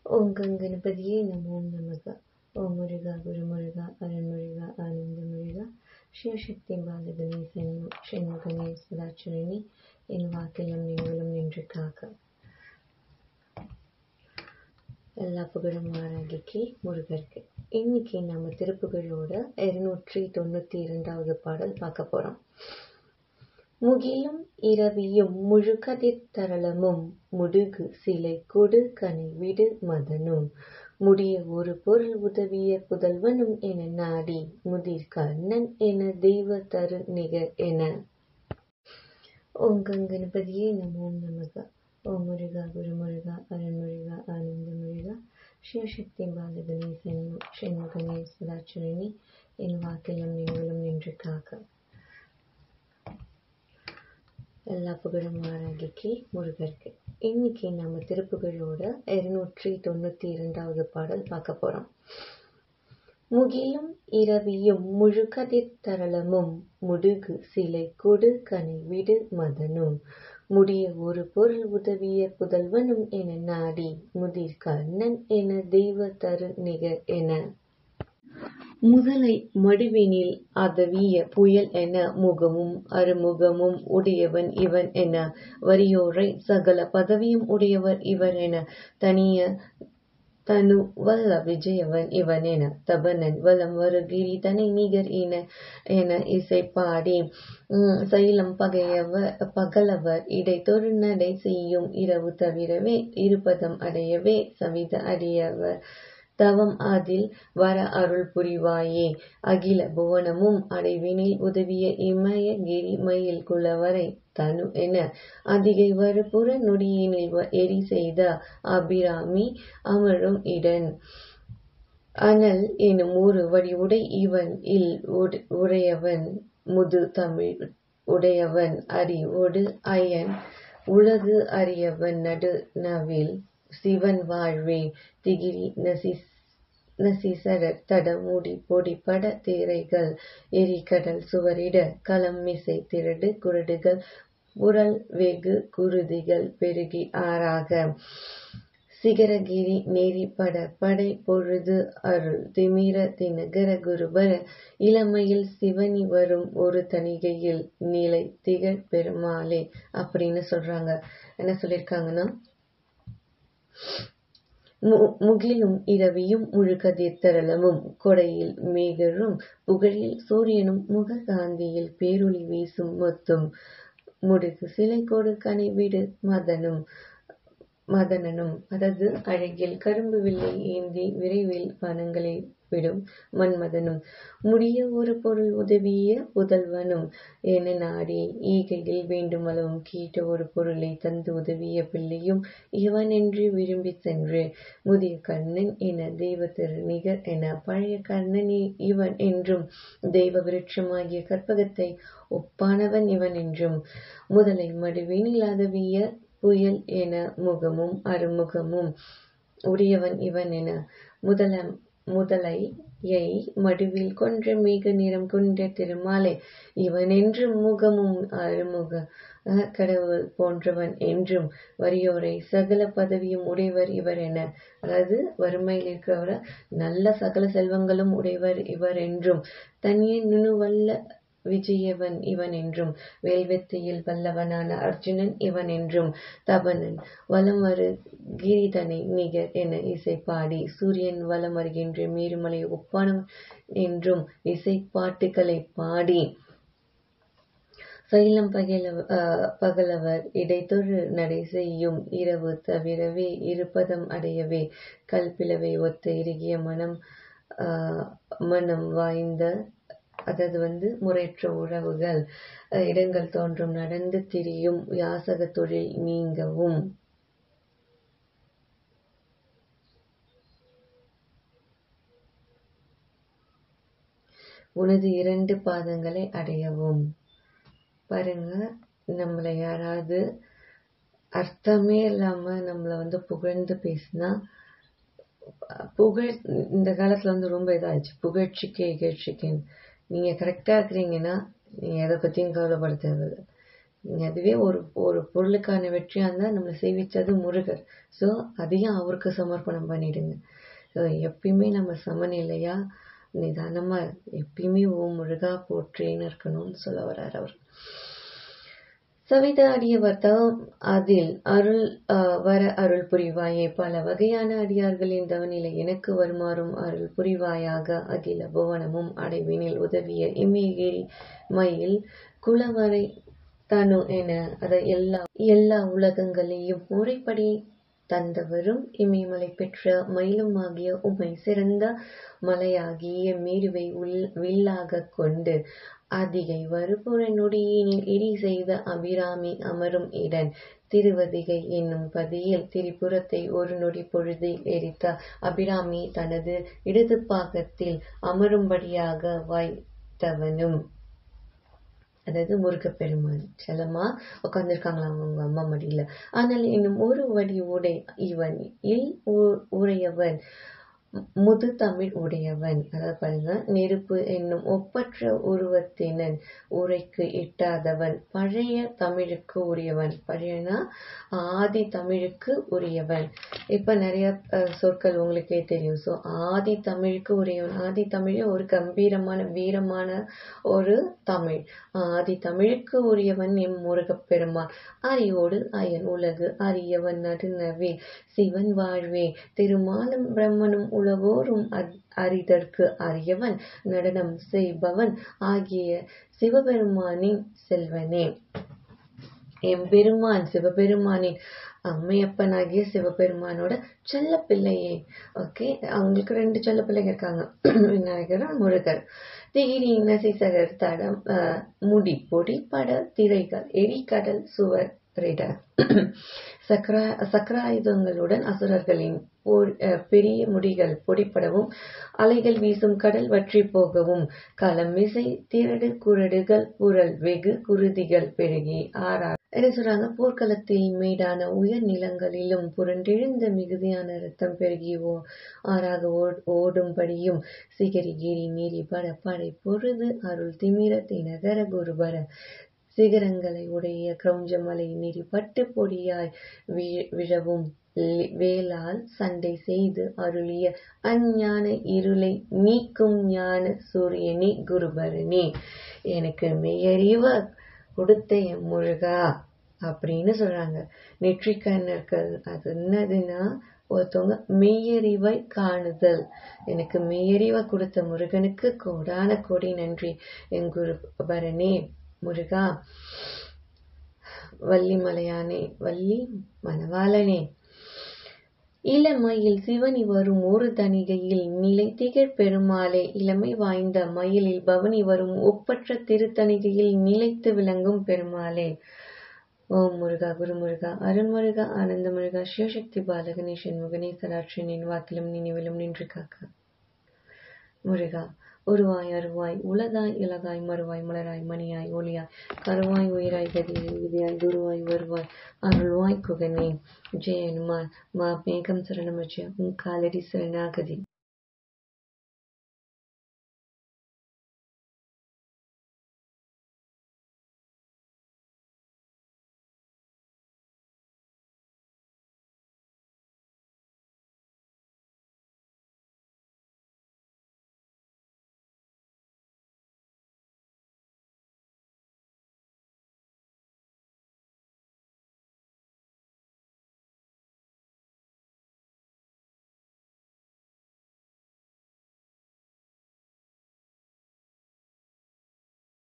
ஓம் கங்கணபதியே நமோ நமக. ஓம் முருகா குருமுருகா அருண்முருகா ஆனந்த முருகா சிவசக்தி பாலகணே சண்முகனே சதாச்சுரனே என் வாக்கிலும் நினைவிலும் நின்று காக்க. எல்லா புகழும் ஆராகிக்கு முருகருக்கு. இன்னைக்கு நம்ம திருப்புகழோட 292வது பாடல் பார்க்க போறோம். முகிலும் இரவியும் முழுகதிர் தரளமும் முடுகு சிலை கொடு கனை விடு மதனும் முடிய ஒரு பொருள் உதவிய புதல்வனும் என நாடி முதிர் கண்ணன் என தெய்வ தரு நிகர் என. ஓம் கங்கணபதியே நமோ நமக. ஓம் முருகா குருமுருகா அருண்முருகா ஆனந்த முருகா சிவசக்தி பாலகணே சண்முகனே சதாச்சுரனே என் வாக்கிலும் நினைவிலும் நின்று காக்க. எல்லா புகழும் ஆராகிக்கு முருகருக்கு. இன்னைக்கு நம்ம திருப்புகழோட 292வது பாடல் பார்க்க போறோம். முகிலும் இரவியும் முழுகதிர் தரளமும் முடுகு சிலை கொடு கனை விடு மதனும் முடிய ஒரு பொருள் உதவிய புதல்வனும் என நாடி முதிர் கண்ணன் என தெய்வ தரு நிகர் என. முதலை மடுவினில் அதவிய புயல் என முகமும் அருமுகமும் உடையவன் இவன் என வறியோரை சகல பதவியும் உடையவர் இவர் என தனிய தனு வல்ல விஜயவன் இவன் என தபனன் வலம் வருகிரி தனை நிகர் என இசை பாடி சைலம் பகலவர் இடை தொரு நடை செய்யும் இரவு தவிரவே இருபதம் அடையவே சவித அடையவர் தவம் அதில் வர அருள் புரிவாயே. அகில புவனமும் அடைவினில் உதவிய இமய கிரி மயில் குலவரை தனு என அதிகை வருபுற நொடியினில் எரி செய்த அபிராமி அமரும் இடன் அனல் எனும் ஒரு வடிவுடை இவன் இல் உடையவன் முது தமிழ் உடையவன் அறிவோடு அயன் உலகு அறியவன் நடு நவில் சிவன் வாழ்வே. திகிரி நசிசரர் தடமுடி பொடிப்பட தேரைகள் எரிகடல் சுவரிட களம் மிசை திரடு குரடுகள் புரல் வெகு குருதிகள் பெருகி ஆறாக சிகரகிரி நெறிப்பட படை பொழுது அருள் திமிர தினகர குருபர இளமையில் சிவனி வரும் ஒரு தணிகையில் நிலை திகழ் பெருமாளே அப்படின்னு சொல்றாங்க. என்ன சொல்லியிருக்காங்கன்னா, முகிலும் இரவியும் முழுகதிர் தரளமும் கொடையில் மேகரும் புகழில் சூரியனும் முக காந்தியில் பேரொளி வீசும் மொத்தும் முடுகு சிலை கொடு கனை விடு மதனனும் அதாவது அழகில் கரும்பு வில்லை ஏந்தி விரைவில் வனங்களை விடும் மன்மதனும் முடிய ஒரு பொருள் உதவிய புதல்வனும் என நாடி ஈகையில் வேண்டுமளவும் கேட்ட ஒரு பொருளை தந்து உதவிய பிள்ளையும் இவன் என்று விரும்பி சென்று முதிய கண்ணன் என தெய்வ திரு நிகர் என பழைய கண்ணனே இவன் என்றும் தெய்வ விருட்சமாகிய கற்பகத்தை ஒப்பானவன் இவன் என்றும் முதலை மடுவினில் அதவிய புயல் என முகமும் அருமுகமும் உடையவன் இவன் என முதலையை மடுவில் கொன்ற மேக நிறம் கொண்ட திருமாலே இவன் என்றும் முகமும் அருமுக கடவுள் போன்றவன் என்றும் வறியோரை சகல பதவியும் உடையவர் இவர் என, அதாவது வறுமையில் இருக்கிறவர நல்ல சகல செல்வங்களும் உடையவர் இவர் என்றும் தனியே நுணுவல்ல விஜயவன் இவன் என்றும் வேல்வெத்தியில் வல்லவனான அர்ஜுனன் இவன் என்றும் தபனன் வலம் வரு கிரிதனை நிகர் என இசை பாடி சூரியன் வலம் வருகின்ற மேருமலை ஒப்பானவன் என்றும் இசை பாட்டுகளை பாடி சைலம் பகலவர் இடைத்தொரு நடை செய்யும் இரவு தவிரவே இருபதம் அடையவே கல்பிளவை ஒத்த இறுகிய மனம் வாய்ந்த, அதாவது முறையற்ற உறவுகள் இடங்கள் தோன்றும் நடந்து திரியும் யாசக தொழில் நீங்கவும் உனது 2 பாதங்களை அடையவும். பாருங்க, நம்மளை யாராவது அர்த்தமே இல்லாம நம்மள புகழ்ந்து பேசினா, புகழ் இந்த காலத்துல ரொம்ப இதாச்சு, புகழ்ச்சிக்கு இகழ்ச்சிக்கு. நீங்க கரெக்டா இருக்கிறீங்கன்னா நீங்க எதை பத்தியும் கவலைப்பட தேவையில்லை. அதுவே ஒரு ஒரு பொருளுக்கான வெற்றியாக இருந்தால் நம்மளை செய்விச்சது முருகர். ஸோ அதையும் அவருக்கு சமர்ப்பணம் பண்ணிடுங்க. ஸோ எப்பயுமே நம்ம சமநிலையா நிதானமாக எப்பயுமே முருகா போற்றின்னு இருக்கணும்னு சொல்ல வர்றார் அவர். சவிதா அடியவர்தம் அதில் அருள் வர அருள் புரிவாயே, பல வகையான அடியார்களின் தவநிலை எனக்கு வருமாறும் அருள் புரிவாயாக. அகில புவனமும் அடைவினில் உதவிய இமயகிரி மயில் குளவரை தனு என எல்லா உலகங்களையும் முறைப்படி தந்தவரும் இமயமலை பெற்ற மயிலும் ஆகிய உமை சிறந்த மலையாகிய மேருவை வில்லாக கொண்டு அதிகை வருபுற நொடியினில் இடி செய்த அபிராமி அமரும் இடன் திருவதிகை என்னும் பதியில் திரிபுரத்தை ஒரு நொடி பொழுதில் எரித்த அபிராமி தனது இடது பாகத்தில் அமரும்படியாக வாய்த்தவனும், அதாவது முருகப்பெருமான் செல்லமா உட்காந்துருக்காங்களாம் அவங்க அம்மா மடியில. ஆனால் இன்னும் ஒரு வடி உடை இவன் உடையவன் முது தமிழ் உடையவன். அதாவது பாருங்க, நெருப்பு என்னும் ஒப்பற்ற உருவத்தினன் உரைக்கு எட்டாதவன் பழைய தமிழுக்கு உரியவன். பழையனா ஆதி தமிழுக்கு உரியவன். இப்ப நிறைய சொற்கள் உங்களுக்கே தெரியும். ஸோ ஆதி தமிழுக்கு உரியவன். ஆதி தமிழ் ஒரு கம்பீரமான வீரமான ஒரு தமிழ். ஆதி தமிழுக்கு உரியவன் எம் முருகப்பெருமான். அரியோடு அயன் உலகு அறியவன் நடுநவே சிவன் வாழ்வே திருமாலும் பிரம்மனும் உலகோரும் அறிதற்கு அறியவன் நடனம் செய்பவன் ஆகிய சிவபெருமானின் செல்வனே. எம்பெருமான் சிவபெருமானின் அம்மையப்பனாகிய சிவபெருமானோட செல்ல பிள்ளையே. ஓகே, அவங்களுக்கு 2 செல்ல பிள்ளைங்க இருக்காங்க, விநாயகர் முருகர். திகிரி நசிசகர் தடம் முடி பொடி பட திரைகள் எரிகடல் சுவர் சக்கராயுதங்களுடன் அசுரர்களின் பெரிய முடிகள் பொடிப்படவும் அலைகள் வீசும் கடல் வற்றி போகவும் களம் விசை திரடு குரடுகள் புரள் வெகு குருதிகள் பெருகி ஆறார் என்ன சொல்றாங்க. போர்க்களத்தில் மேடான உயர் நிலங்களிலும் புரண்டெழுந்த மிகுதியான ரத்தம் பெருகி ஆறாக ஓடும்படியும் சிகரிகிரி மீறி பட படை பொழுது அருள் திமிர தினகர குருபர சிகரங்களை உடைய கிரௌஞ்சமலை மீறி பட்டு பொடியாய் விழவும் வேளால் சண்டை செய்து அருளிய அஞ்ஞான இருளை நீக்கும் ஞான சூரியனே குருபரனே. எனக்கு மெய்யறிவ கொடுத்த என் முருகா அப்படின்னு சொல்றாங்க. நெற்றிக்கண்ணர்கள் அது என்னதுன்னா ஒருத்தவங்க மெய்யறிவை காணுதல். எனக்கு மெய்யறிவை கொடுத்த முருகனுக்கு கோடான கோடி நன்றி என் குருபரனே முருகா. வள்ளி மலையானே வள்ளி மணவாளனே. இளமயில் சிவனி வரும் ஒரு தணிகையில் நிலை திகழ் பெருமாளே. இளமை வாய்ந்த மயிலில் பவனி வரும் ஒப்பற்ற திருத்தணிகையில் நிலைத்து விளங்கும் பெருமாளே. ஓம் முருகா குரு முருகா அருண்முருகா ஆனந்த முருகா சிவசக்தி பாலகணேசன் முகனேசராட்சனின் வாக்கிலும் நினைவிலும் நின்று காக்க. முருகா உருவாய் அருவாய் உலகாய் இலகாய் மறுவாய் மலராய் மணியாய் ஒளியாய் கருவாய் உயிராய் கதியாய் விதியாய் குருவாய் வருவாய் அருள்வாய் குகனே. ஜெயனுமான் மா மேகம் சரணமஜ உன் காலடி சரணாகதி.